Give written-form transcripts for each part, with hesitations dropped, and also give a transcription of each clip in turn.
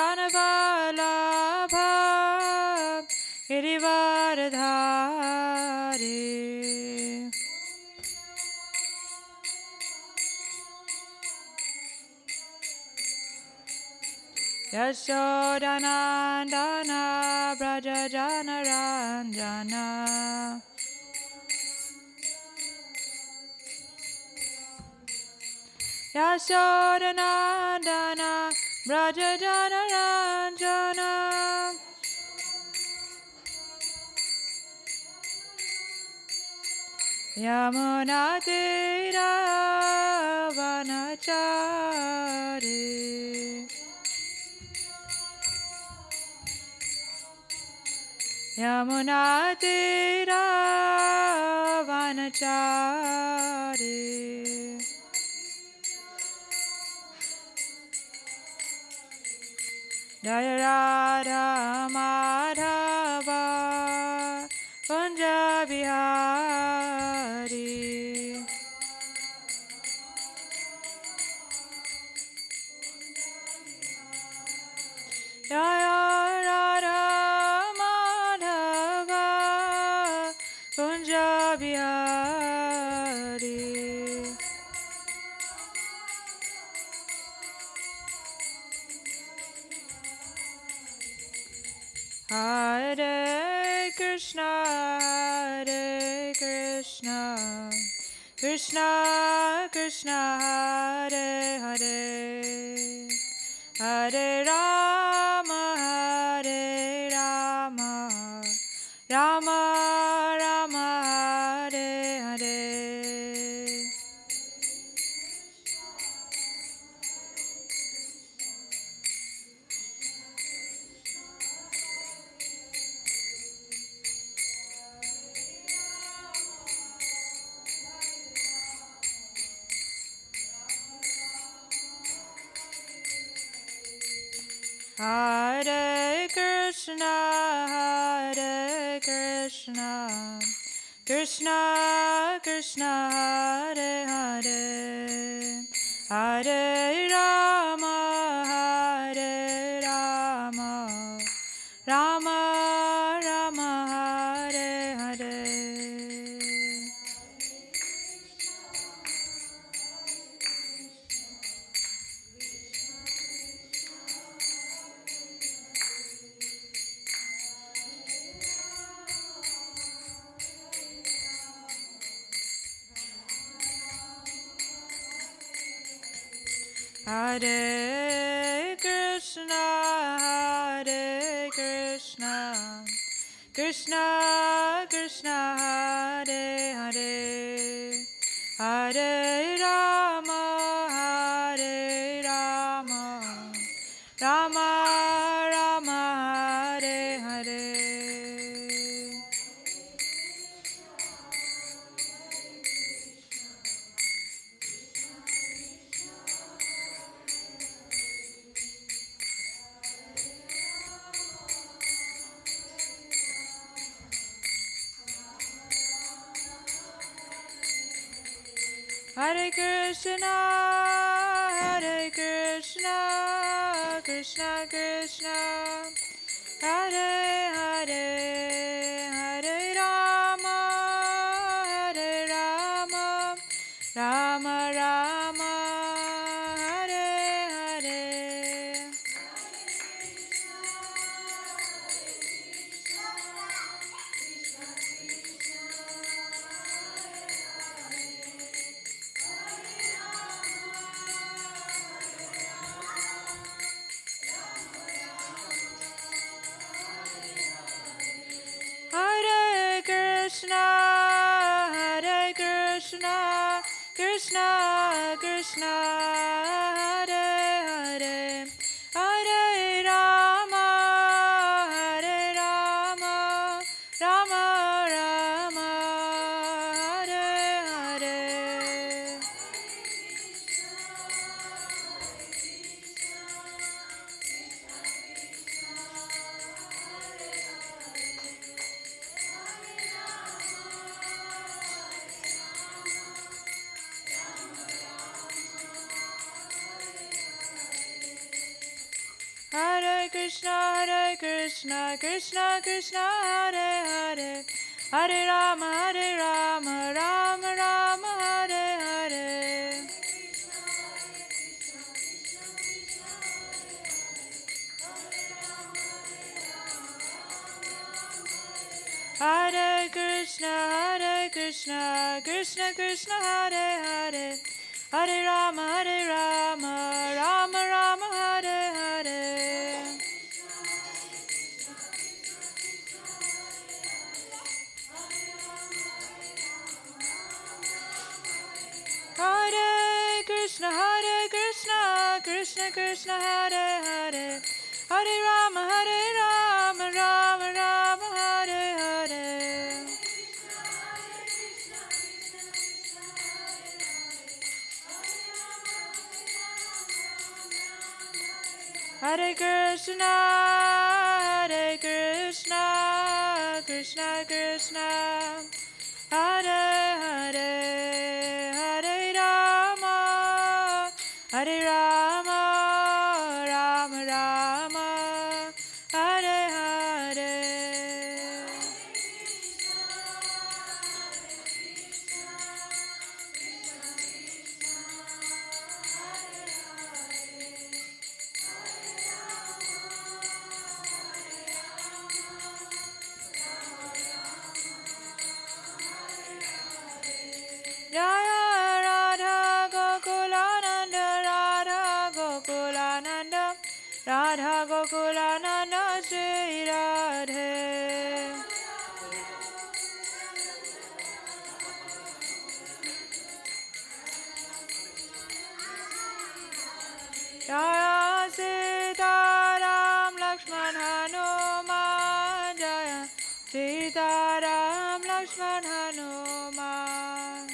Janavalabha Girivardhari Yashodanandana Braja Janaranjana Yashodanandana Braja Janaranjana Yamunatira Vanachari Yamunatira Vanachari Jaya Radha Madhava Kunja Bihari Jaya Radha Madhava Kunja Bihari Hare Krishna, Hare Krishna, Krishna Krishna, Hare Hare, Hare Rama, Hare Rama, Rama Rama, Hare Hare. Hare Krishna, Hare Krishna, Krishna Krishna, Hare Hare, Hare Rama, Hare Rama, Rama Rama, Hare Hare. Hare Krishna, Hare Krishna, Krishna Krishna, Hare Hare, Hare Rama, Hare Rama, Rama Rama, Hare Hare. Hare Krishna, Hare Krishna, Krishna Krishna, Hare Hare, Hare Rama, Hare Rama, Rama Rama, Hare Hare. Hare Krishna, Krishna Krishna, Hare Hare, Hare Rama, Rama Rama, Hare Hare. Hare Krishna, Krishna Krishna, Hare Hare, Hare Rama, Rama Rama, Hare Hare. Hare Krishna, Krishna Krishna, Hare Hare, Hare Rama, Rama Rama, Hare Hare. Hare Krishna, Krishna Krishna, Hare Hare, Hare Rama, Rama Rama, Hare Hare. Jaya Radha Gokulananda, Radha Gokulananda, Radha Gokulananda, Shri Radhe. Jaya Sitaram Lakshman Hanuman, Jaya Sitaram Lakshman Hanuman.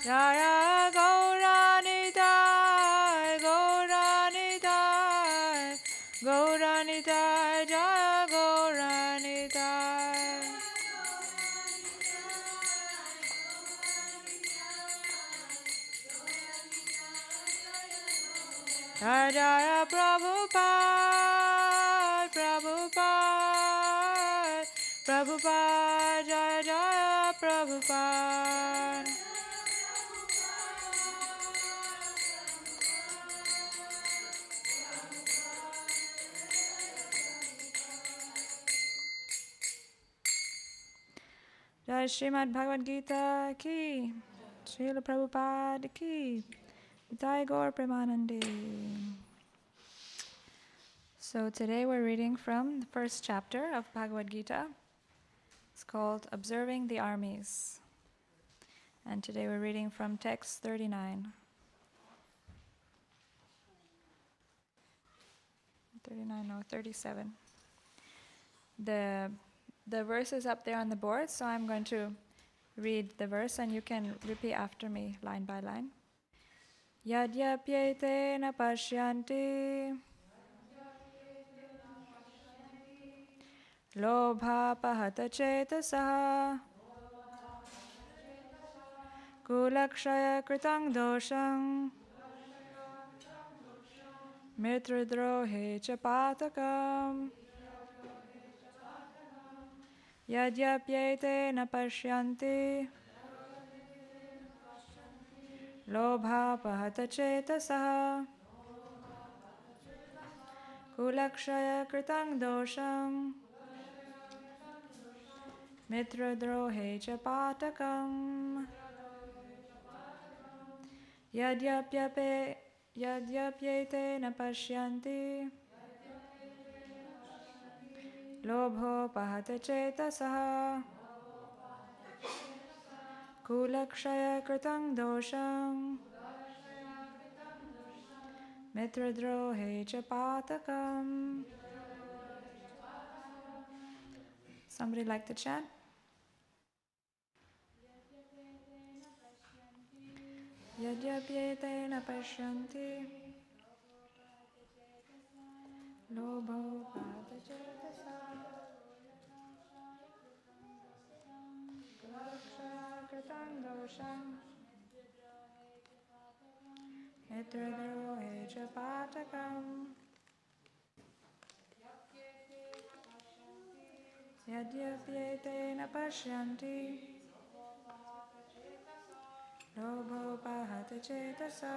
Jaya Gauranitai, Gauranitai, Gauranitai, Jaya Gauranitai. Jaya Jaya Prabhupada, Prabhupada, Prabhupada, Jaya Jaya Prabhupada. Jai Srimad Bhagavad Gita ki, Srila Prabhupada ki, Jai Gaur Premanande. So today we're reading from the first chapter of Bhagavad Gita. It's called Observing the Armies. And today we're reading from text 39. 37. The verse is up there on the board, so I'm going to read the verse and you can repeat after me line by line. Yadyapyete na pashyanti lobha pahata chetasaha kulakshaya kritang dosham mitradrohe cha patakam yadyapyete na pashyanti lobha pahata chetasaha kulakshaya kritang dosham mitradrohe cha patakam yadyapyete na pashyanti lobho pahata chetasaha kulakshaya kritang dosham mitradrohe cha patakam. Somebody like to chant? Yadyapyete na pashyanti lobho pahata chetasaha kritam dosham mitradrohe cha patakam yadyapyetena pashyanti lobhopahata cetasa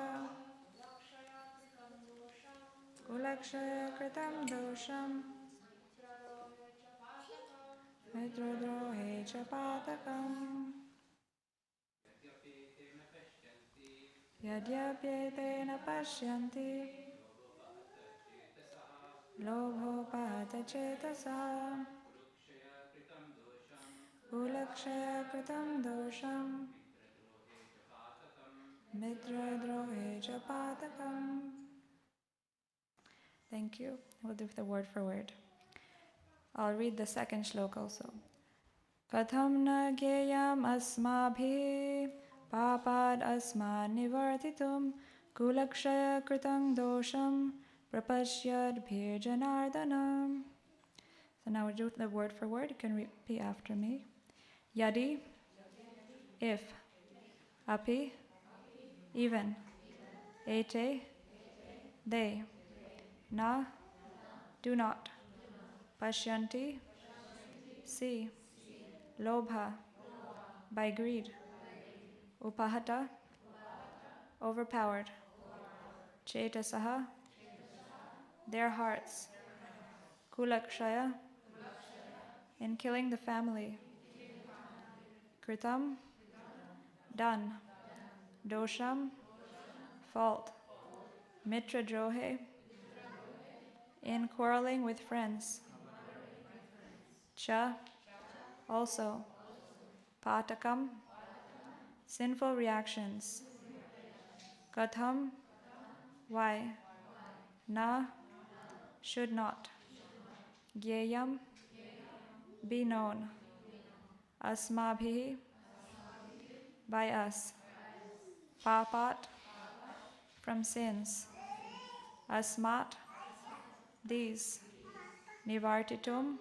kulakshaya kritam dosham mitradrohe cha patakam yadyapyetena pashyanti lobhopahata cetasa kulakshaya kritam dosham mitradrohe cha patakam. Thank you. We'll do the word for word. I'll read the second shloka also. Katham na gyayam asmabhi papad asma nivartitum kulakshaya kritang dosham prapashyad bhir janardanam. So now we do the word for word. You can repeat after me. Yadi, if. Api, even. Ete, they. Na, do not. Pashyanti, see. Lobha, by greed. Upahata, overpowered. Chetasaha, their hearts. Kulakshaya, in killing the family. Kritam, done. Dosham, fault. Mitra drohe, in quarreling with friends. Cha, also. Patakam, sinful reactions. Katham, why. Na, should not. Gyayam, be known. Asmabhi, by us. Papat, from sins. Asmat, these. Nivartitum,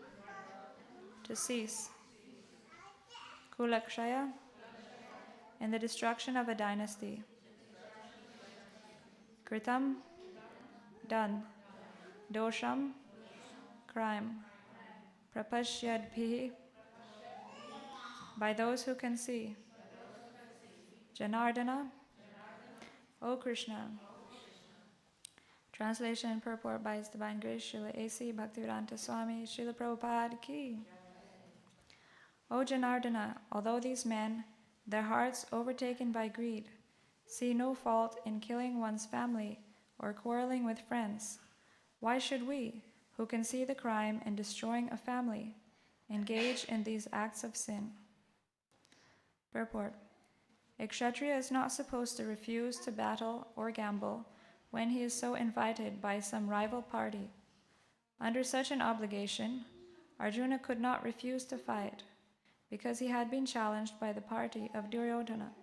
to cease. Kulakshaya, in the destruction of a dynasty. Kritam, done. Dosham, crime. Prapashyadbhi, by those who can see. Janardana, O Krishna. Translation and purport by His Divine Grace, Srila A.C. Bhaktivedanta Swami, Srila Prabhupada Ki. O Janardana, although these men, their hearts overtaken by greed, see no fault in killing one's family or quarreling with friends, why should we, who can see the crime in destroying a family, engage in these acts of sin? Purport. A Kshatriya is not supposed to refuse to battle or gamble when he is so invited by some rival party. Under such an obligation, Arjuna could not refuse to fight, because he had been challenged by the party of Duryodhana.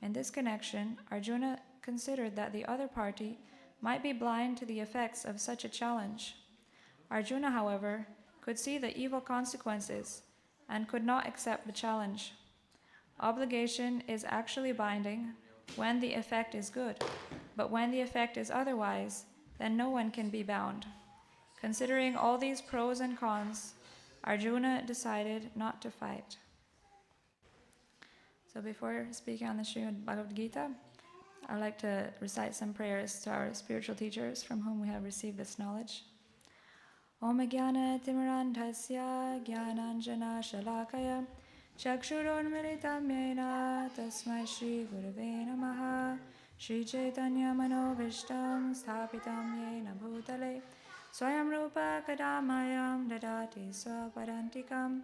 In this connection, Arjuna considered that the other party might be blind to the effects of such a challenge. Arjuna, however, could see the evil consequences and could not accept the challenge. Obligation is actually binding when the effect is good, but when the effect is otherwise, then no one can be bound. Considering all these pros and cons, Arjuna decided not to fight. So before speaking on the Srimad Bhagavad Gita, I'd like to recite some prayers to our spiritual teachers from whom we have received this knowledge. Om Jnana Timirandhasya Jnananjana Shalakaya Chakshurunmilitam Yena Tasmai Shri Gurave Namaha Shri Chaitanya Manobhishtam Sthapitam Yena Bhutale Swayam Rupa Kadamayam Dadati Swapadantikam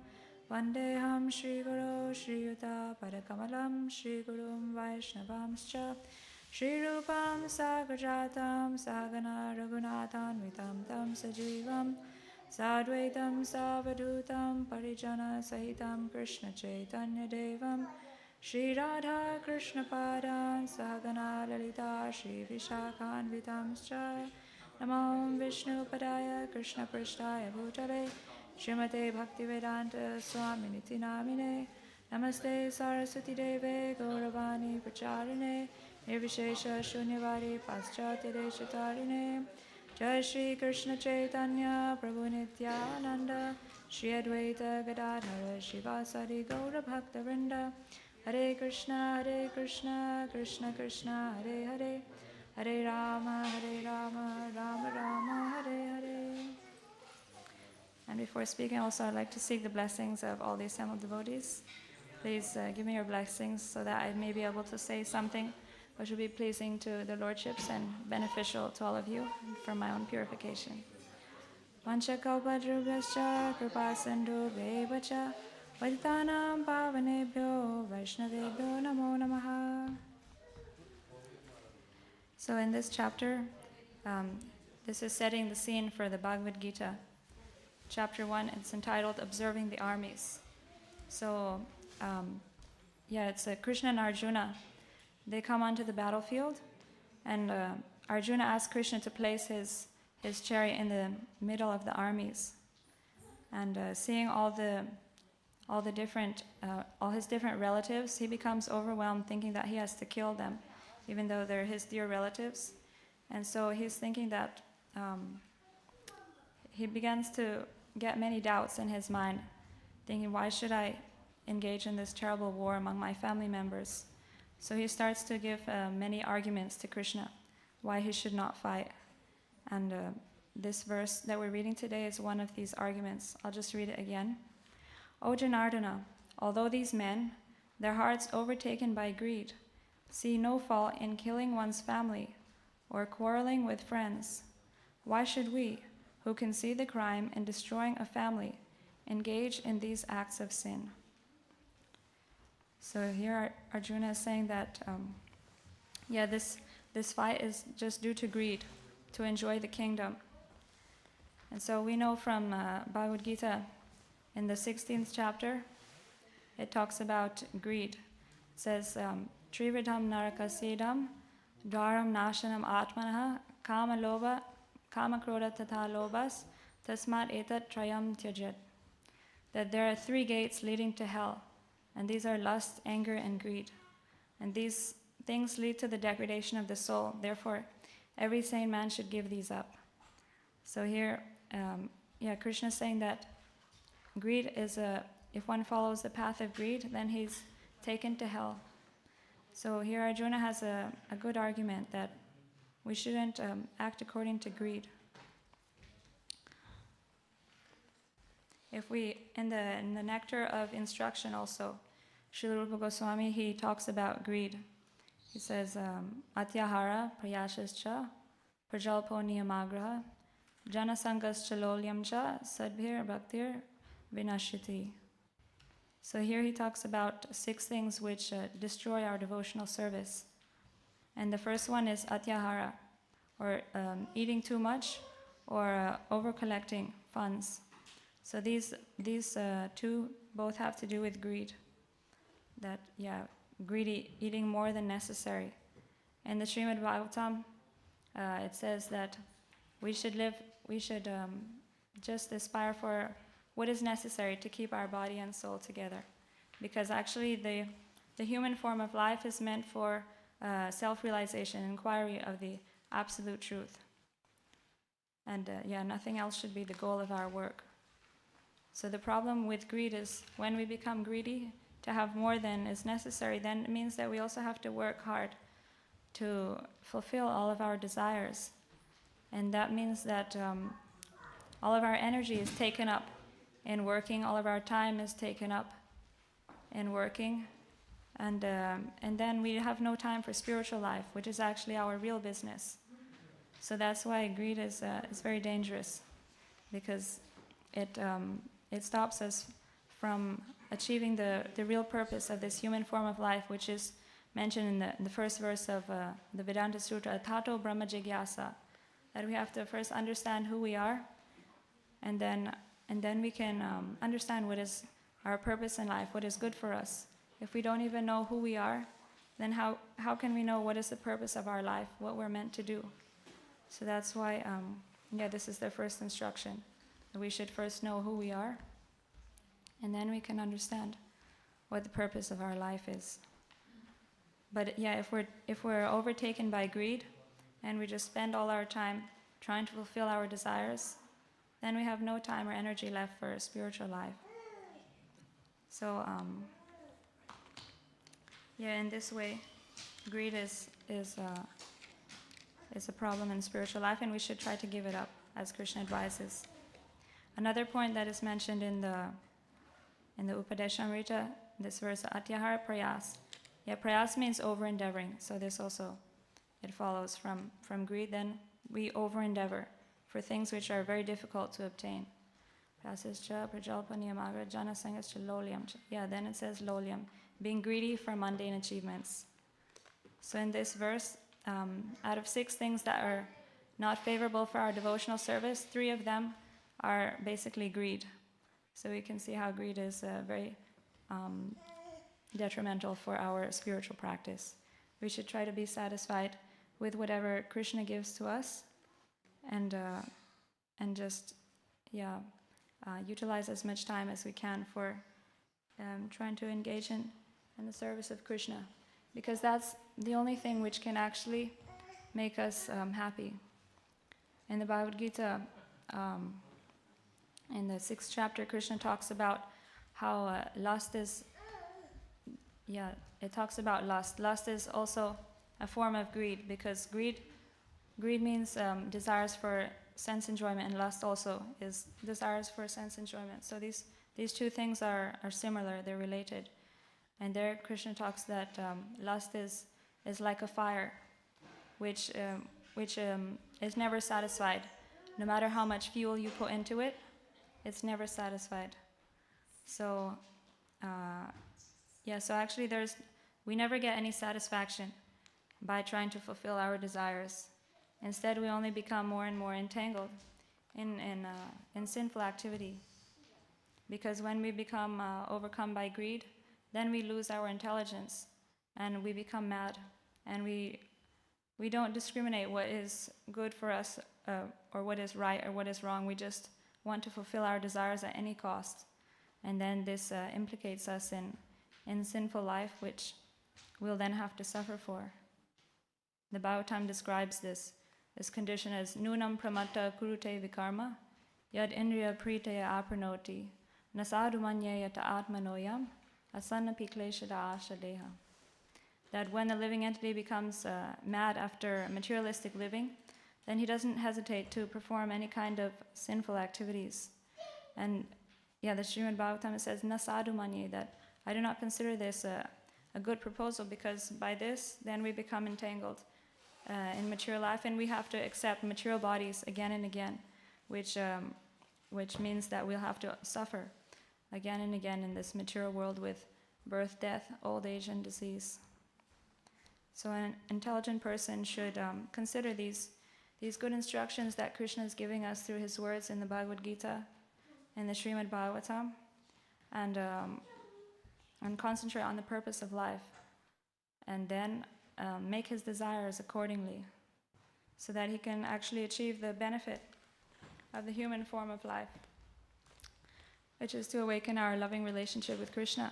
Vandeham Shri Guru Shri Yuta Padakamalam Shri Gurum Vaishnavamscha Shri Rupam Sagrajatam Sagana Raghunathan Vitam Tam Sajivam Sadvaitam Savadutam Parijana Sahitam Krishna Chaitanya Devam Shri Radha Krishna Padan Sagana Lalita Shri Vishakhan Vitamscha Namo Vishnu Padaya Krishna Prishtaya Bhutale Srimate Bhaktivedanta Swami Niti Namine Namaste Saraswati Deve Gauravani Pracharine Nirvishesha Shunyavadi Paschati Deshatarine Jai Shri Krishna Chaitanya Prabhu Nityananda Shri Advaita Gadadhara Shivasadi Gaura Bhakta Vrinda Hare Krishna Krishna Krishna Hare Hare Hare Rama Rama Rama Hare Hare. And before speaking also I'd like to seek the blessings of all the assembled devotees. Please give me your blessings so that I may be able to say something which will be pleasing to the Lordships and beneficial to all of you for my own purification. Vanchakalpadrubhyascha kripasindhubheva Vaditanam pavanebhyo Vaishnavebhyo namo namaha. So in this chapter, this is setting the scene for the Bhagavad Gita. Chapter 1, it's entitled Observing the Armies. So, it's Krishna and Arjuna. They come onto the battlefield, and Arjuna asks Krishna to place his chariot in the middle of the armies. And seeing all his different relatives, he becomes overwhelmed, thinking that he has to kill them, even though they're his dear relatives. And so he's thinking that he begins to get many doubts in his mind, thinking, why should I engage in this terrible war among my family members? So he starts to give many arguments to Krishna why he should not fight. And this verse that we're reading today is one of these arguments. I'll just read it again. O Janardana, although these men, their hearts overtaken by greed, see no fault in killing one's family or quarreling with friends, why should we, who can see the crime in destroying a family, engage in these acts of sin? So here Arjuna is saying that, this fight is just due to greed, to enjoy the kingdom. And so we know from Bhagavad Gita, in the 16th chapter, it talks about greed. It says, Trividham narakasidam, dvaram nashanam atmanaha, kama loba, kama krodha tatha lobas, tasmat etat trayam tyajat. That there are 3 gates leading to hell, and these are lust, anger, and greed. And these things lead to the degradation of the soul. Therefore, every sane man should give these up. So here, Krishna is saying that greed is if one follows the path of greed, then he's taken to hell. So here Arjuna has a good argument that we shouldn't act according to greed. If we, in the Nectar of Instruction also, Srila Rupa Goswami, he talks about greed. He says, Atyahara prayashascha prajalpo niyamagraha janasangascha lolyamcha sadbhir bhaktir vinashiti. So here he talks about 6 things which destroy our devotional service. And the first one is atyahara, or eating too much, or over-collecting funds. So these 2 both have to do with greed. That, greedy, eating more than necessary. In the Srimad Bhagavatam, it says that we should just aspire for what is necessary to keep our body and soul together. Because actually the human form of life is meant for self-realization, inquiry of the absolute truth. And nothing else should be the goal of our work. So the problem with greed is when we become greedy to have more than is necessary, then it means that we also have to work hard to fulfill all of our desires. And that means that all of our energy is taken up in working, all of our time is taken up in working, and then we have no time for spiritual life, which is actually our real business. So that's why greed is very dangerous, because it stops us from achieving the real purpose of this human form of life, which is mentioned in the first verse of the Vedanta Sutra, Tato Brahma Jigyasa, that we have to first understand who we are, and then we can understand what is our purpose in life, what is good for us. If we don't even know who we are, then how can we know what is the purpose of our life, what we're meant to do? So that's why, this is the first instruction. We should first know who we are, and then we can understand what the purpose of our life is. But yeah, if we're overtaken by greed, and we just spend all our time trying to fulfill our desires, then we have no time or energy left for a spiritual life. So in this way, greed is a problem in spiritual life, and we should try to give it up, as Krishna advises. Another point that is mentioned in the Upadeshamrita, this verse, Atyahara Prayas. Yeah, Prayas means over-endeavoring. So this also, it follows from greed. Then we over-endeavor for things which are very difficult to obtain. Prasascha prajalpaniyamagra janasangascha lolyam. Yeah, then it says lolyam, being greedy for mundane achievements. So in this verse, out of 6 things that are not favorable for our devotional service, 3 of them are basically greed. So we can see how greed is very detrimental for our spiritual practice. We should try to be satisfied with whatever Krishna gives to us, and just utilize as much time as we can for trying to engage in the service of Krishna, because that's the only thing which can actually make us happy. In the Bhagavad Gita, in the 6th chapter, Krishna talks about how lust is, it talks about lust. Lust is also a form of greed, because greed means desires for sense enjoyment, and lust also is desires for sense enjoyment. So these 2 things are similar, they're related. And there Krishna talks that lust is like a fire, which is never satisfied. No matter how much fuel you put into it, it's never satisfied. So, so actually we never get any satisfaction by trying to fulfill our desires. Instead, we only become more and more entangled in sinful activity. Because when we become overcome by greed, then we lose our intelligence, and we become mad, and we don't discriminate what is good for us, or what is right or what is wrong. We just want to fulfill our desires at any cost. And then this implicates us in sinful life, which we'll then have to suffer for. The Bhagavatam describes this condition as nunam pramatta kurute vikarma yad indriya pritaya apranoti nasadu manyayata atmanoyam asannapi kleshada ashadeha. That when the living entity becomes mad after materialistic living, then he doesn't hesitate to perform any kind of sinful activities. And the Srimad Bhagavatam says, Nasadu manye, that I do not consider this a good proposal, because by this, then we become entangled in material life, and we have to accept material bodies again and again, which means that we'll have to suffer again and again in this material world with birth, death, old age, and disease. So an intelligent person should consider these good instructions that Krishna is giving us through his words in the Bhagavad Gita and the Srimad Bhagavatam, and concentrate on the purpose of life, and then make his desires accordingly, so that he can actually achieve the benefit of the human form of life, which is to awaken our loving relationship with Krishna.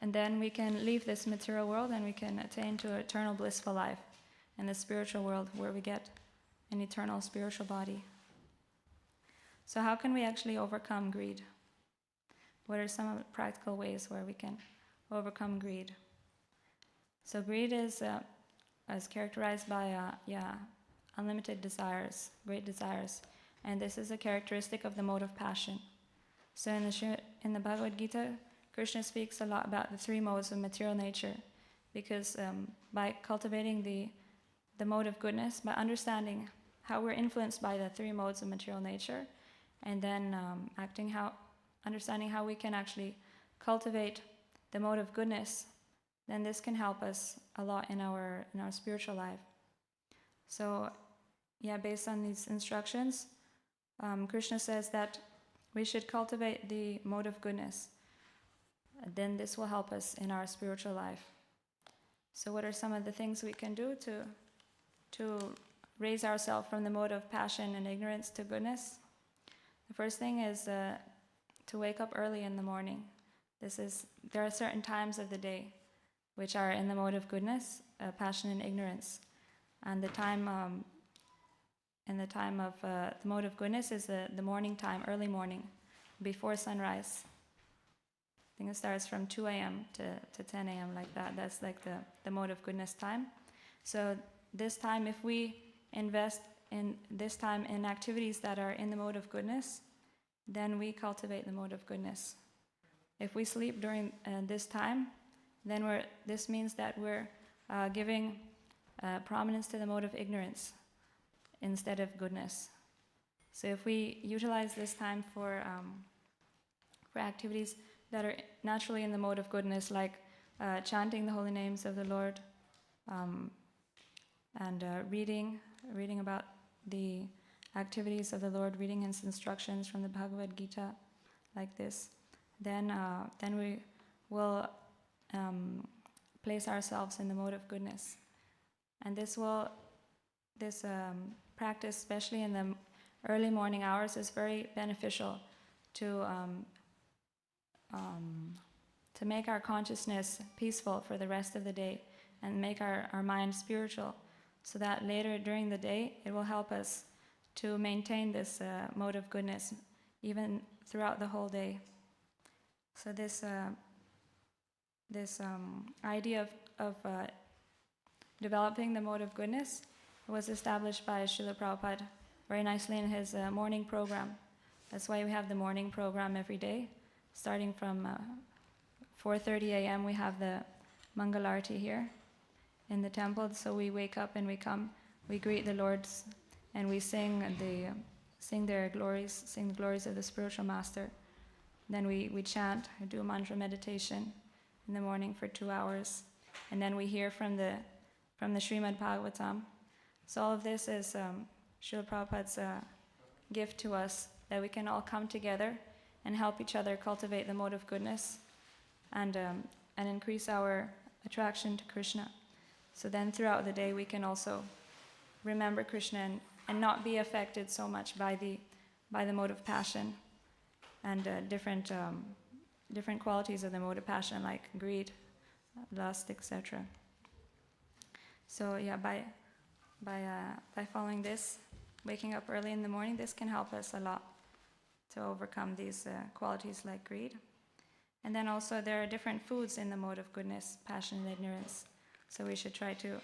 And then we can leave this material world, and we can attain to eternal blissful life in the spiritual world, where we get an eternal spiritual body. So how can we actually overcome greed? What are some of the practical ways where we can overcome greed? So greed is characterized by unlimited desires, great desires, and this is a characteristic of the mode of passion. So in the Bhagavad Gita, Krishna speaks a lot about the 3 modes of material nature, because by cultivating the mode of goodness, by understanding how we're influenced by the 3 modes of material nature, and then understanding how we can actually cultivate the mode of goodness, then this can help us a lot in our spiritual life. So, based on these instructions, Krishna says that we should cultivate the mode of goodness. Then this will help us in our spiritual life. So what are some of the things we can do to raise ourselves from the mode of passion and ignorance to goodness? The first thing is to wake up early in the morning. There are certain times of the day which are in the mode of goodness, passion and ignorance. And the time of the mode of goodness is the morning time, early morning, before sunrise. I think it starts from 2 a.m. to 10 a.m. like that. That's like the mode of goodness time. So this time, if we invest in this time in activities that are in the mode of goodness, then we cultivate the mode of goodness. If we sleep during this time, then this means that we're giving prominence to the mode of ignorance instead of goodness. So if we utilize this time for activities that are naturally in the mode of goodness, like chanting the holy names of the Lord, and reading about the activities of the Lord, reading His instructions from the Bhagavad Gita, like this, then we will place ourselves in the mode of goodness, and this practice, especially in the early morning hours, is very beneficial to make our consciousness peaceful for the rest of the day and make our mind spiritual, so that later during the day it will help us to maintain this mode of goodness even throughout the whole day. So this idea of developing the mode of goodness was established by Srila Prabhupada very nicely in his morning program. That's why we have the morning program every day. Starting from 4:30 a.m. we have the Mangalarti here in the temple. So we wake up and we greet the Lords, and we sing the glories of the spiritual master. Then we chant, we do mantra meditation in the morning for 2 hours, and then we hear from the Srimad Bhagavatam. So all of this is Srila Prabhupada's gift to us, that we can all come together and help each other cultivate the mode of goodness and increase our attraction to Krishna. So then throughout the day we can also remember Krishna and not be affected so much by the mode of passion and different qualities of the mode of passion, like greed, lust, etc. So yeah, by following this, waking up early in the morning, this can help us a lot to overcome these qualities like greed. And then also there are different foods in the mode of goodness, passion and ignorance. So we should try to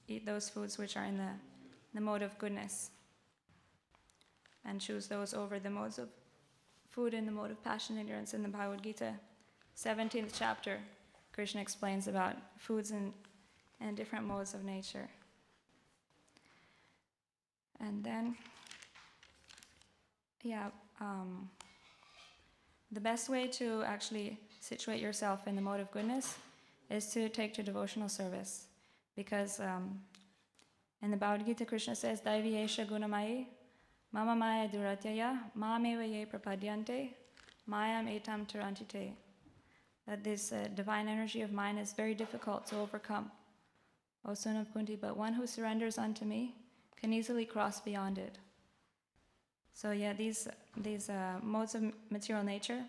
eat those foods which are in the mode of goodness, and choose those over the modes of food in the mode of passion and ignorance. In the Bhagavad Gita, 17th chapter, Krishna explains about foods and different modes of nature. And then, the best way to actually situate yourself in the mode of goodness is to take to devotional service. Because in the Bhagavad Gita, Krishna says, Daivi Esha Gunamayi, Mama Maya Duratyaya, Mameva Ye Prapadyante, Mayam Etam Tarantite. That this divine energy of mine is very difficult to overcome, O son of Kunti, but one who surrenders unto me can easily cross beyond it. So yeah, these modes of material nature,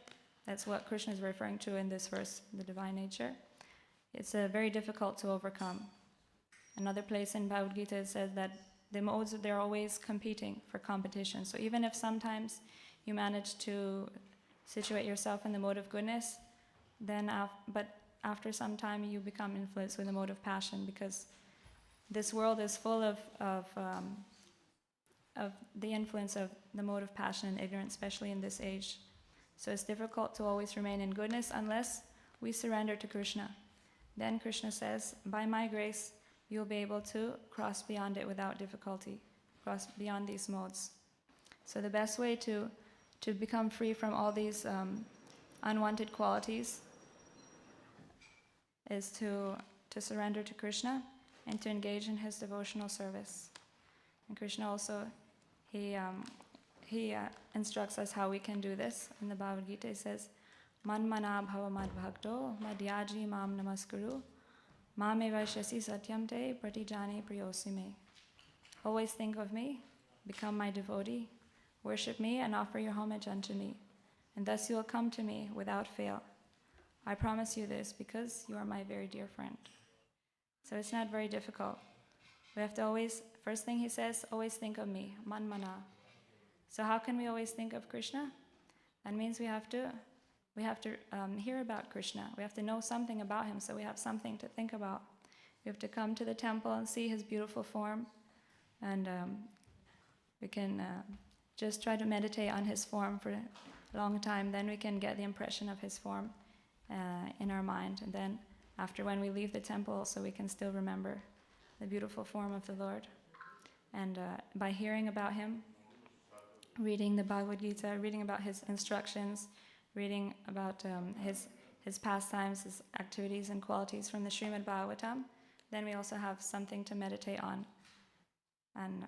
that's what Krishna is referring to in this verse, the divine nature. It's very difficult to overcome. Another place in Bhagavad Gita it says that the modes, they're always competing for competition. So even if sometimes you manage to situate yourself in the mode of goodness, then but after some time you become influenced with the mode of passion, because this world is full of the influence of the mode of passion and ignorance, especially in this age. So it's difficult to always remain in goodness unless we surrender to Krishna. Then Krishna says, by my grace, you'll be able to cross beyond it without difficulty, cross beyond these modes. So the best way to become free from all these unwanted qualities is to surrender to Krishna and to engage in his devotional service. And Krishna also, he instructs us how we can do this. In the Bhagavad Gita, he says, Manmana bhava madbhakto madhyaji mam namaskuru mameva shasi satyam te pratijane priyosime. Always think of me, become my devotee, worship me and offer your homage unto me, and thus you will come to me without fail. I promise you this because you are my very dear friend. So it's not very difficult. We have to always, first thing he says, always think of me, man mana. So how can we always think of Krishna? That means we have to hear about Krishna. We have to know something about him, so we have something to think about. We have to come to the temple and see his beautiful form, and we can just try to meditate on his form for a long time. Then we can get the impression of his form in our mind, and then after, when we leave the temple, also we can still remember the beautiful form of the Lord. And by hearing about him, reading the Bhagavad Gita, reading about his instructions, reading about his pastimes, his activities and qualities from the Srimad Bhagavatam, then we also have something to meditate on. And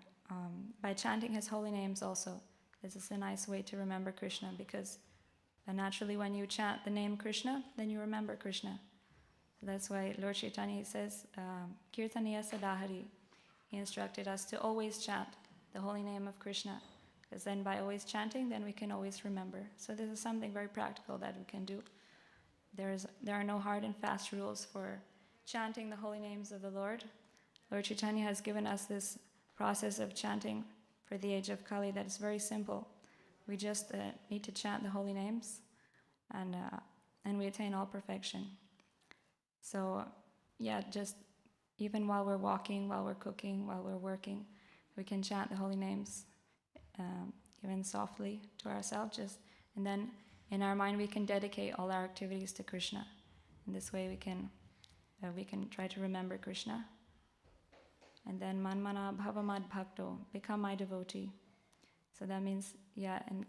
by chanting his holy names also, this is a nice way to remember Krishna, because naturally when you chant the name Krishna, then you remember Krishna. So that's why Lord Chaitanya says, Kirtaniya Sadahari. He instructed us to always chant the holy name of Krishna, because then by always chanting, then we can always remember. So this is something very practical that we can do. There are no hard and fast rules for chanting the holy names of the Lord. Lord Chaitanya has given us this process of chanting for the age of Kali that is very simple. We just need to chant the holy names, and we attain all perfection. So, yeah, just even while we're walking, while we're cooking, while we're working, we can chant the holy names, even softly to ourselves. And then in our mind we can dedicate all our activities to Krishna. In this way we can try to remember Krishna. And then manmana bhavamad bhakto, become my devotee. So that means, and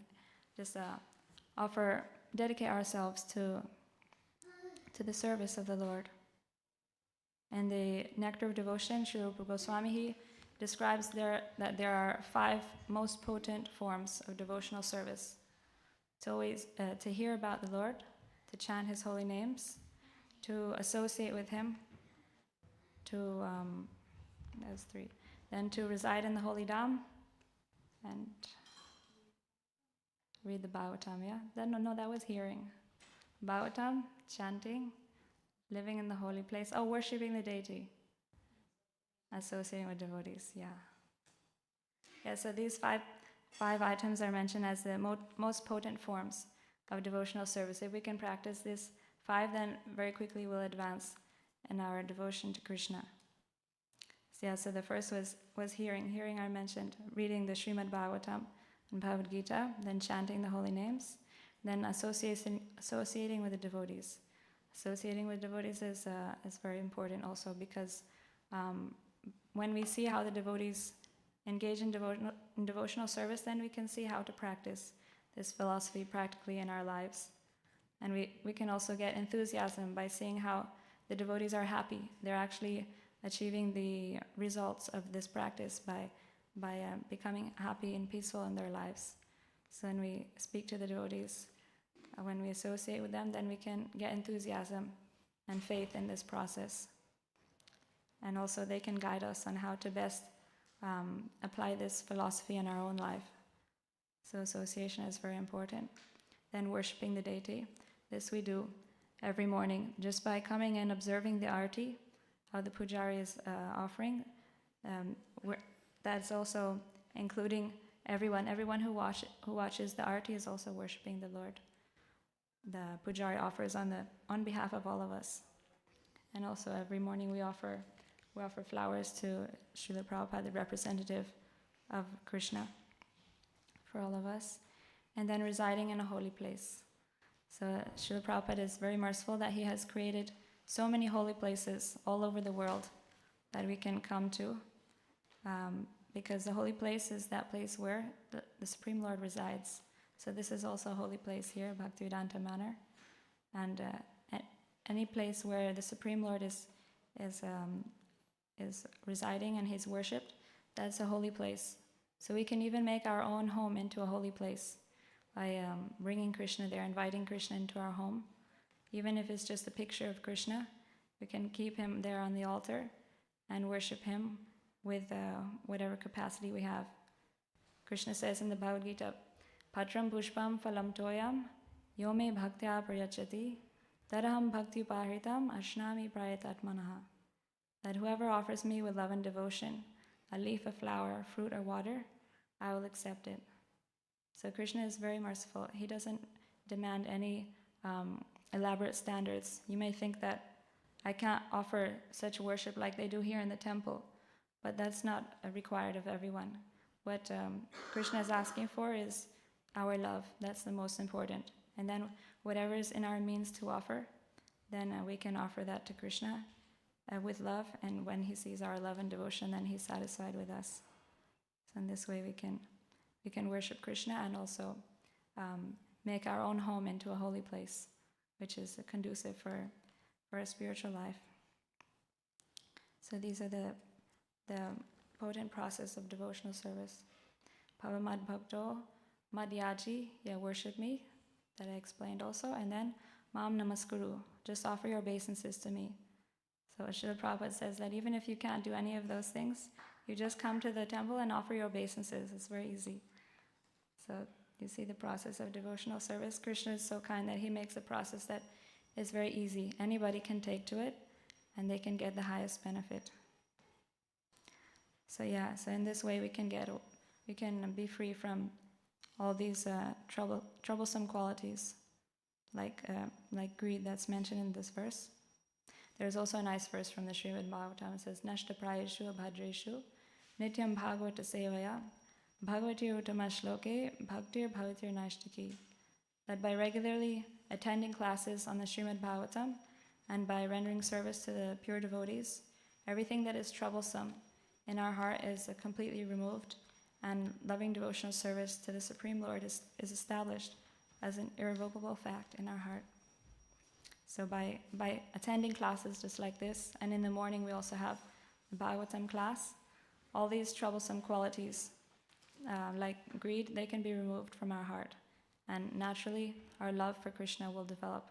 just dedicate ourselves to the service of the Lord. And the Nectar of Devotion, Srila Rupa Goswami, he describes that there are 5 most potent forms of devotional service. To always to hear about the Lord, to chant his holy names, to associate with him, that's 3. Then to reside in the holy Dham, and read the Bhagavatam, that was hearing. Bhagavatam, chanting, living in the holy place. Worshipping the deity. Associating with devotees, so these 5 items are mentioned as the most potent forms of devotional service. If we can practice this 5, then very quickly we'll advance in our devotion to Krishna. So the first was hearing. Hearing I mentioned, reading the Srimad Bhagavatam and Bhagavad Gita, then chanting the holy names, then associating with the devotees. Associating with devotees is very important also, because when we see how the devotees engage in devotional service, then we can see how to practice this philosophy practically in our lives. And we can also get enthusiasm by seeing how the devotees are happy. They're actually achieving the results of this practice by becoming happy and peaceful in their lives. So when we speak to the devotees, when we associate with them, then we can get enthusiasm and faith in this process. And also they can guide us on how to best apply this philosophy in our own life. So association is very important. Then worshipping the deity. This we do every morning just by coming and observing the arati, how the pujari is offering. That's also including everyone. Everyone who watches the arati is also worshipping the Lord. The pujari offers on behalf of all of us. And also every morning we offer flowers to Srila Prabhupada, the representative of Krishna, for all of us. And then residing in a holy place. So Srila Prabhupada is very merciful that he has created so many holy places all over the world that we can come to, because the holy place is that place where the Supreme Lord resides. So this is also a holy place here, Bhaktivedanta Manor. And any place where the Supreme Lord is residing and he's worshipped, that's a holy place. So we can even make our own home into a holy place by bringing Krishna there, inviting Krishna into our home. Even if it's just a picture of Krishna, we can keep him there on the altar and worship him with whatever capacity we have. Krishna says in the Bhagavad Gita, Patram Pushpam Phalam Toyam Yome bhaktya prayachati, tadaham bhakti upahritam ashnami prayatatmanaha. That whoever offers me with love and devotion a leaf, a flower, fruit, or water, I will accept it. So Krishna is very merciful. He doesn't demand any elaborate standards. You may think that I can't offer such worship like they do here in the temple, but that's not required of everyone. What Krishna is asking for is our love. That's the most important. And then whatever is in our means to offer, then we can offer that to Krishna with love. And when he sees our love and devotion, then he's satisfied with us. So in this way we can worship Krishna and also make our own home into a holy place, which is conducive for a spiritual life. So these are the potent process of devotional service. Pavamad Bhakto, Madhyaji, worship me, that I explained also, and then Mam Namaskuru, just offer your obeisances to me. So Srila Prabhupada says that even if you can't do any of those things, you just come to the temple and offer your obeisances. It's very easy. So you see the process of devotional service. Krishna is so kind that he makes a process that is very easy. Anybody can take to it and they can get the highest benefit. So so in this way we can be free from all these troublesome qualities, like greed that's mentioned in this verse. There's also a nice verse from the Srimad Bhagavatam. It says, Nashta prayeshu abhadreshu nityam bhagavata sevaya bhagavatir utamashloke bhaktir bhavatir nashtaki. That by regularly attending classes on the Srimad Bhagavatam and by rendering service to the pure devotees, everything that is troublesome in our heart is completely removed, and loving devotional service to the Supreme Lord is established as an irrevocable fact in our heart. So by attending classes just like this, and in the morning we also have the Bhagavatam class, all these troublesome qualities, like greed, they can be removed from our heart. And naturally, our love for Krishna will develop.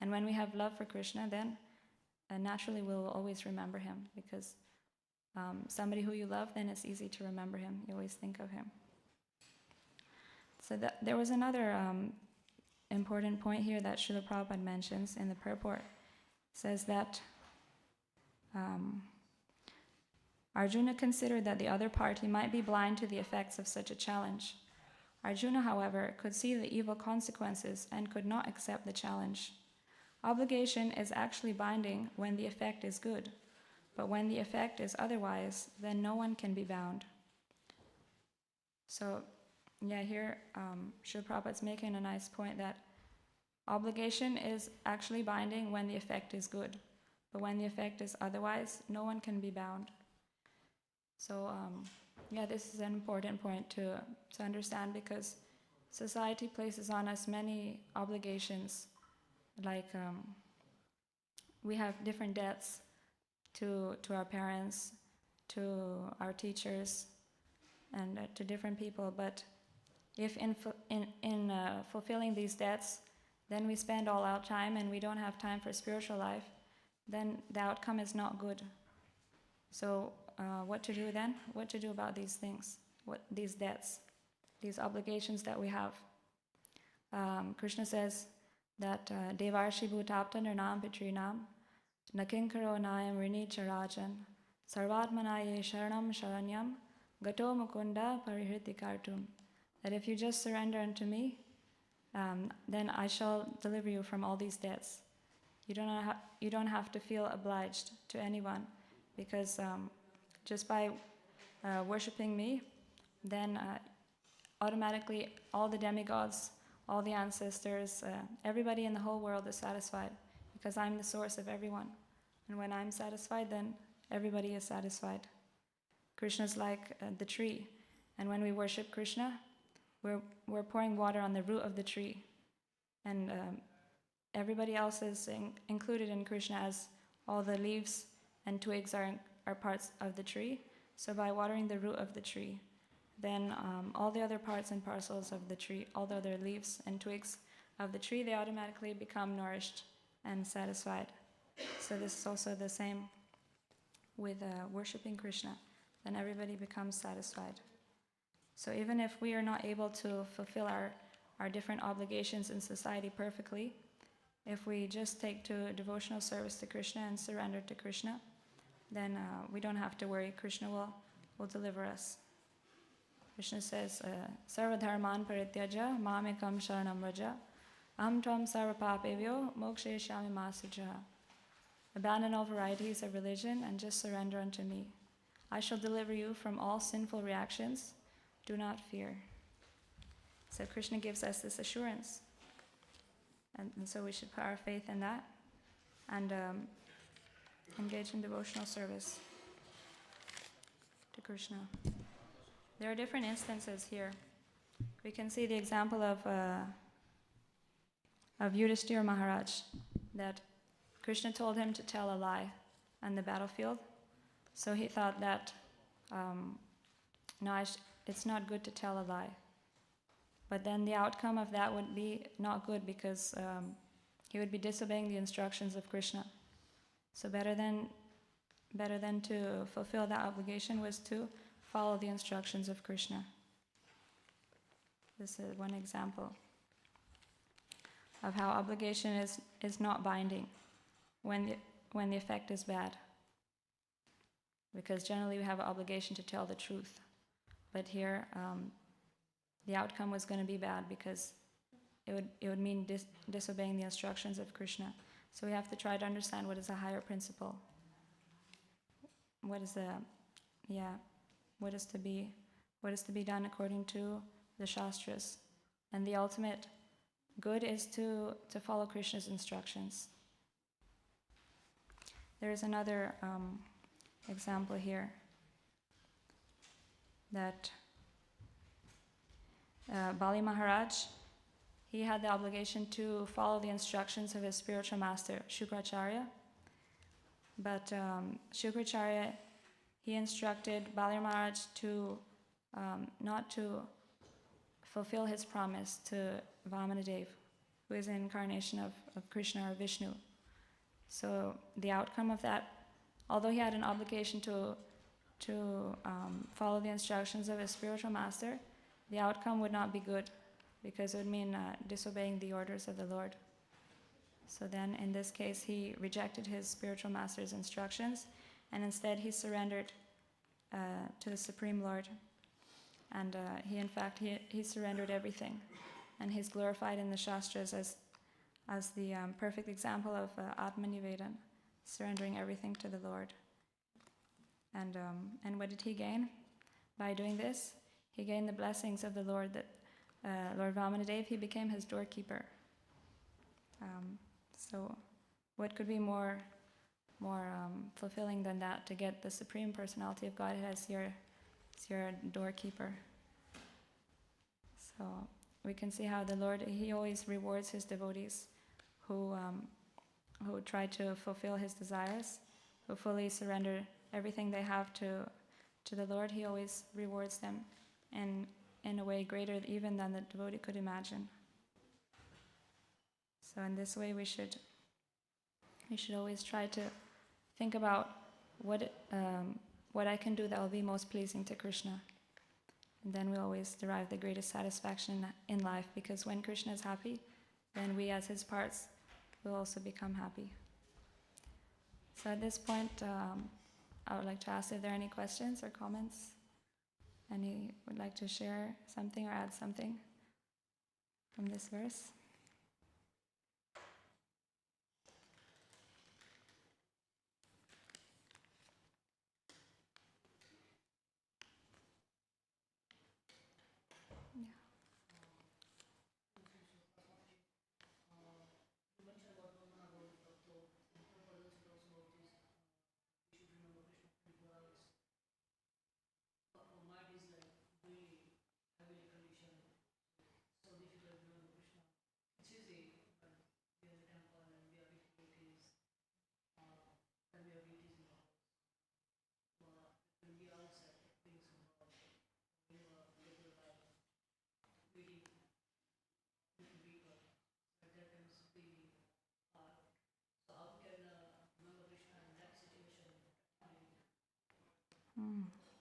And when we have love for Krishna, then naturally we'll always remember him, because somebody who you love, then it's easy to remember him. You always think of him. So there was another important point here that Srila Prabhupada mentions in the purport. It says that Arjuna considered that the other party might be blind to the effects of such a challenge. Arjuna, however, could see the evil consequences and could not accept the challenge. Obligation is actually binding when the effect is good, but when the effect is otherwise, then no one can be bound. So, here Srila Prabhupada's making a nice point that obligation is actually binding when the effect is good, but when the effect is otherwise, no one can be bound. So, this is an important point to understand, because society places on us many obligations, like we have different debts to our parents, to our teachers, and to different people. But if in fulfilling these debts, then we spend all our time and we don't have time for spiritual life, then the outcome is not good. So what to do then? What to do about these things? These debts, these obligations that we have? Krishna says that Devarshi Bhutapta Nirnam Pitrinam Nakinkaro Nayam Rini Charajan Sarvatmanaye Sharanam Sharanyam Gato Mukunda Parihriti Kartum. That if you just surrender unto me, then I shall deliver you from all these debts. You don't have to feel obliged to anyone, because just by worshipping me, then automatically all the demigods, all the ancestors, everybody in the whole world is satisfied, because I'm the source of everyone. And when I'm satisfied, then everybody is satisfied. Krishna's like the tree, and when we worship Krishna, we're pouring water on the root of the tree, and everybody else is included in Krishna, as all the leaves and twigs are parts of the tree. So by watering the root of the tree, then all the other parts and parcels of the tree, all the other leaves and twigs of the tree, they automatically become nourished and satisfied. So this is also the same with worshipping Krishna. Then everybody becomes satisfied. So even if we are not able to fulfill our our different obligations in society perfectly, if we just take to devotional service to Krishna and surrender to Krishna, then we don't have to worry. Krishna will deliver us. Krishna says, Sarva dharman parityaja mamekam sharanam vraja aham tvam sarva papevyo mokshayashyami ma sujaha. Abandon all varieties of religion and just surrender unto me. I shall deliver you from all sinful reactions. Do not fear. So Krishna gives us this assurance. And so we should put our faith in that and engage in devotional service to Krishna. There are different instances here. We can see the example of Yudhishthira Maharaj, that Krishna told him to tell a lie on the battlefield. So he thought that, it's not good to tell a lie. But then the outcome of that would be not good, because he would be disobeying the instructions of Krishna. So better than to fulfill that obligation was to follow the instructions of Krishna. This is one example of how obligation is not binding when the effect is bad. Because generally we have an obligation to tell the truth. But here, the outcome was going to be bad, because it would mean disobeying the instructions of Krishna. So we have to try to understand what is a higher principle. What is to be done according to the Shastras. And the ultimate good is to follow Krishna's instructions. There is another example here, that Bali Maharaj, he had the obligation to follow the instructions of his spiritual master, Shukracharya. But Shukracharya, he instructed Bali Maharaj to not to fulfill his promise to Vamanadev, who is an incarnation of Krishna or Vishnu. So the outcome of that, although he had an obligation to follow the instructions of his spiritual master, the outcome would not be good, because it would mean disobeying the orders of the Lord. So then, in this case, he rejected his spiritual master's instructions, and instead he surrendered to the Supreme Lord. And he surrendered everything, and he's glorified in the Shastras as the perfect example of Atmanivedan, surrendering everything to the Lord. And what did he gain by doing this? He gained the blessings of the Lord. That Lord Vamanadev, he became his doorkeeper. So, what could be more fulfilling than that, to get the Supreme Personality of Godhead as your doorkeeper? So we can see how the Lord, he always rewards his devotees who try to fulfill his desires, who fully surrender everything they have to the Lord. He always rewards them in a way greater even than the devotee could imagine. So in this way we should always try to think about what I can do that will be most pleasing to Krishna. And then we always derive the greatest satisfaction in life, because when Krishna is happy, then we as his parts will also become happy. So at this point, I would like to ask if there are any questions or comments. Any would like to share something or add something from this verse?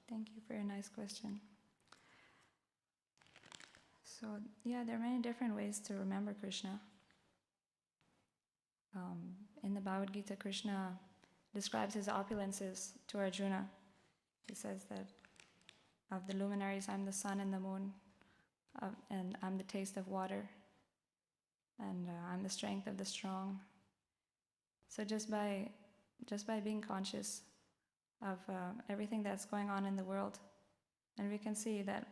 Thank you for your nice question. So, yeah, there are many different ways to remember Krishna. In the Bhagavad Gita, Krishna describes his opulences to Arjuna. He says that of the luminaries, I'm the sun and the moon, and I'm the taste of water, and I'm the strength of the strong. So just by being conscious of everything that's going on in the world, and we can see that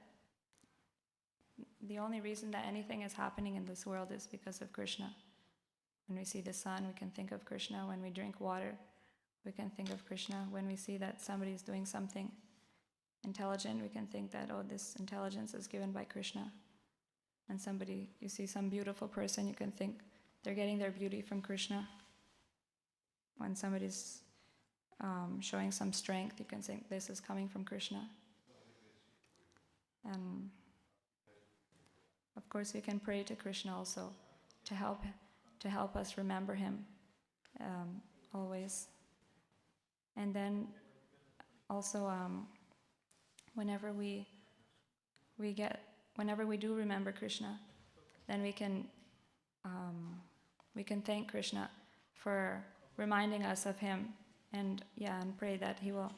the only reason that anything is happening in this world is because of Krishna. When we see the sun, we can think of Krishna. When we drink water, we can think of Krishna. When we see that somebody is doing something intelligent, we can think that, oh, this intelligence is given by Krishna. And you see some beautiful person, you can think they're getting their beauty from Krishna. When somebody's showing some strength, you can think this is coming from Krishna. And of course, we can pray to Krishna also to help us remember him always. And then also, whenever we do remember Krishna, then we can thank Krishna for reminding us of him, and pray that he will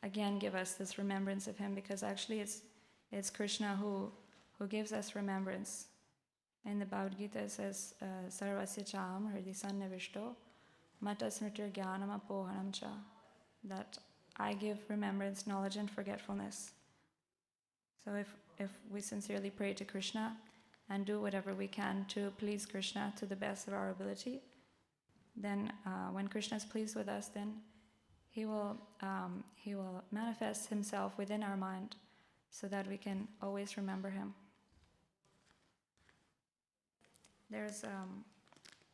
again give us this remembrance of him, because actually it's Krishna who gives us remembrance. In the Bhagavad Gita it says, Sarvasya chaham hridi sannivishto mata smritir jnanam apohanam cha, that I give remembrance, knowledge and forgetfulness. So if we sincerely pray to Krishna and do whatever we can to please Krishna to the best of our ability, then when Krishna is pleased with us, then he will manifest himself within our mind so that we can always remember him. There's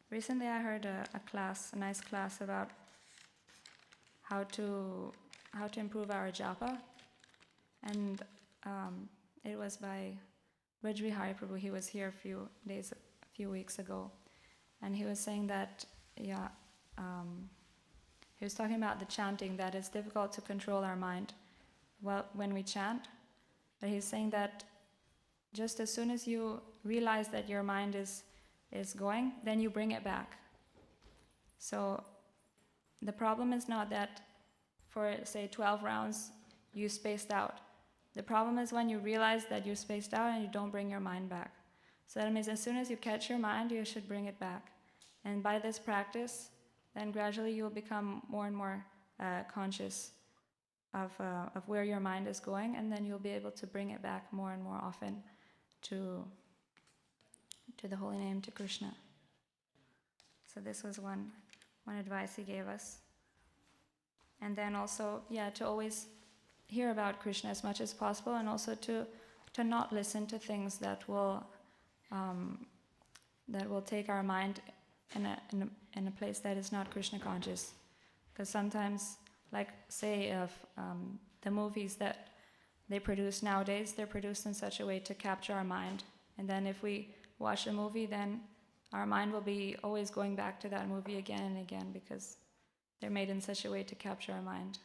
recently I heard a nice class about how to improve our japa, and it was by Vajrihari Prabhu. He was here a few weeks ago, and he was saying that he was talking about the chanting, that it's difficult to control our mind when we chant, but he's saying that just as soon as you realize that your mind is going, then you bring it back. So the problem is not that for, say, 12 rounds you spaced out. The problem is when you realize that you spaced out and you don't bring your mind back. So that means as soon as you catch your mind, you should bring it back. And by this practice, then gradually you'll become more and more conscious of where your mind is going, and then you'll be able to bring it back more and more often to the holy name, to Krishna. So this was one advice he gave us. And then also, to always hear about Krishna as much as possible, and also to not listen to things that will take our mind in a place that is not Krishna conscious. Because sometimes, like say of the movies that they produce nowadays, they're produced in such a way to capture our mind. And then if we watch a movie, then our mind will be always going back to that movie again and again, because they're made in such a way to capture our mind.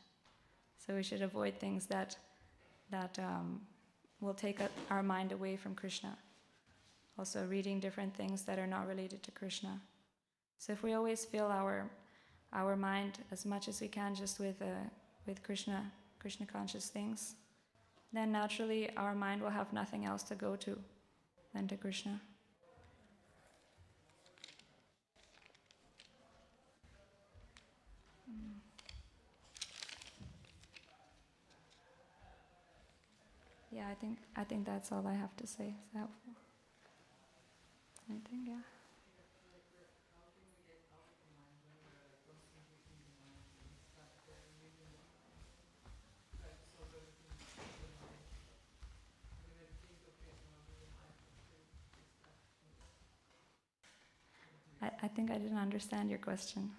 So we should avoid things that will take our mind away from Krishna. Also reading different things that are not related to Krishna. So if we always fill our mind as much as we can just with Krishna conscious things, then naturally our mind will have nothing else to go to than to Krishna. Yeah, I think that's all I have to say. Is that helpful? Anything? Yeah. I think I didn't understand your question.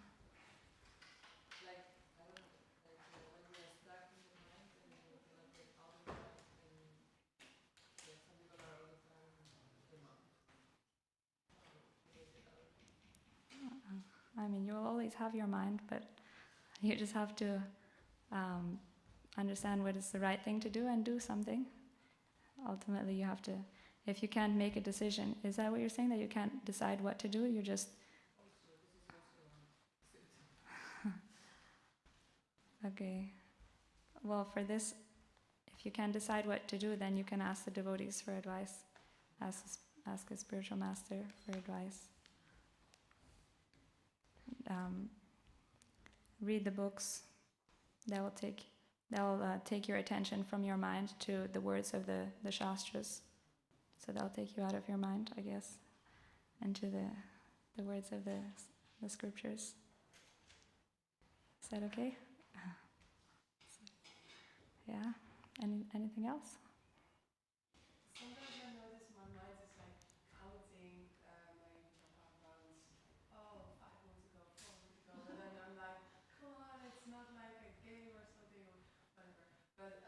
I mean, you will always have your mind, but you just have to understand what is the right thing to do and do something. Ultimately, you have to if you can't make a decision. Is that what you're saying? That you can't decide what to do? You're just... Okay. Well, for this, if you can't decide what to do, then you can ask the devotees for advice. Ask a spiritual master for advice. Read the books. That will take your attention from your mind to the words of the Shastras. So that'll take you out of your mind, I guess, and to the words of the scriptures. Is that okay? Yeah. Anything else? Sometimes I notice my mind is like counting my rounds. Oh, 5 months ago, 4 months ago, and then I'm like, come on, it's not like a game or something or whatever. But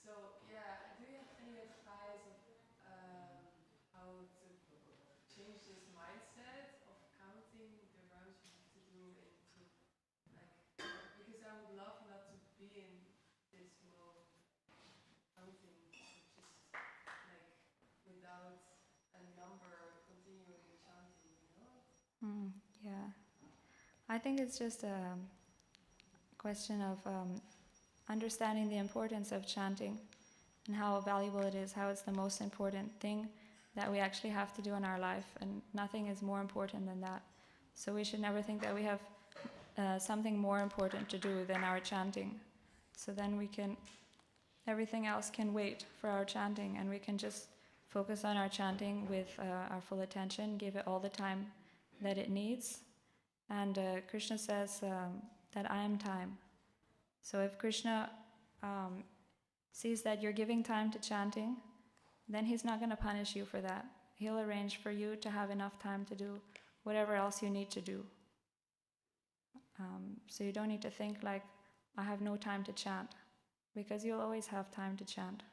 so yeah, do you have any advice of how to change this mindset of counting the rounds you have to do into like, because I would love not to be in this mode counting, just like without a number continuing chanting, you know? Yeah. I think it's just a question of understanding the importance of chanting and how valuable it is, how it's the most important thing that we actually have to do in our life, and nothing is more important than that. So we should never think that we have something more important to do than our chanting. So then everything else can wait for our chanting, and we can just focus on our chanting with our full attention, give it all the time that it needs. And Krishna says that I am time. So if Krishna sees that you're giving time to chanting, then he's not going to punish you for that. He'll arrange for you to have enough time to do whatever else you need to do. So you don't need to think like, I have no time to chant, because you'll always have time to chant.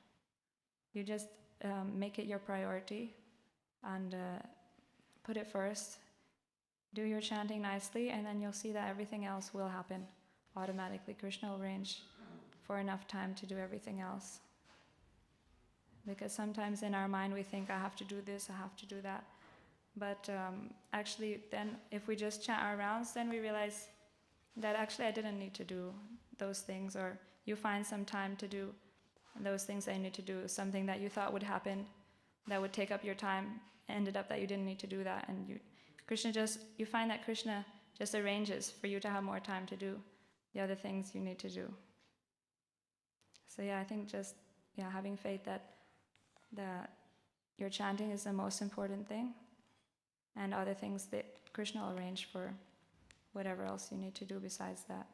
You just make it your priority and put it first. Do your chanting nicely, and then you'll see that everything else will happen automatically. Krishna will arrange for enough time to do everything else. Because sometimes in our mind we think, I have to do this, I have to do that. But actually then if we just chant our rounds, then we realize that actually I didn't need to do those things, or you find some time to do those things that you need to do. Something that you thought would happen that would take up your time ended up that you didn't need to do that, and you find that Krishna just arranges for you to have more time to do the other things you need to do. So I think just having faith that your chanting is the most important thing, and other things that Krishna will arrange for whatever else you need to do besides that.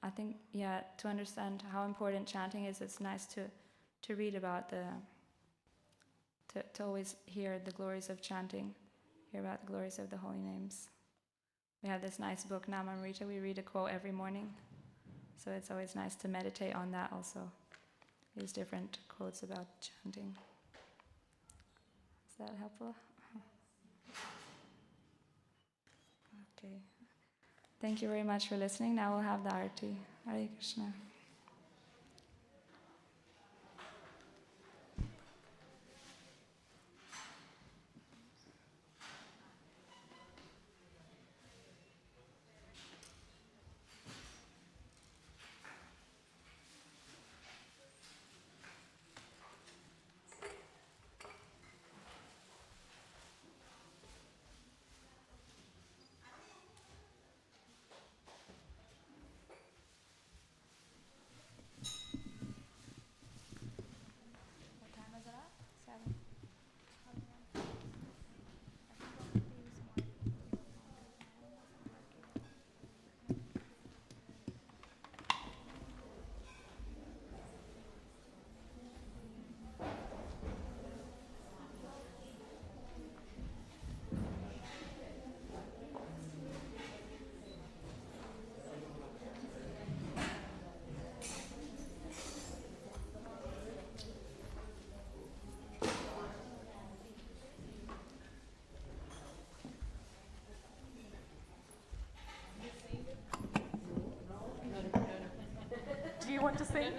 I think, to understand how important chanting is, it's nice to read about to always hear the glories of chanting, hear about the glories of the holy names. We have this nice book, Namamrita. We read a quote every morning. So it's always nice to meditate on that also. These different quotes about chanting. Is that helpful? Okay. Thank you very much for listening. Now we'll have the Arati. Hare Krishna. Do you want to sing?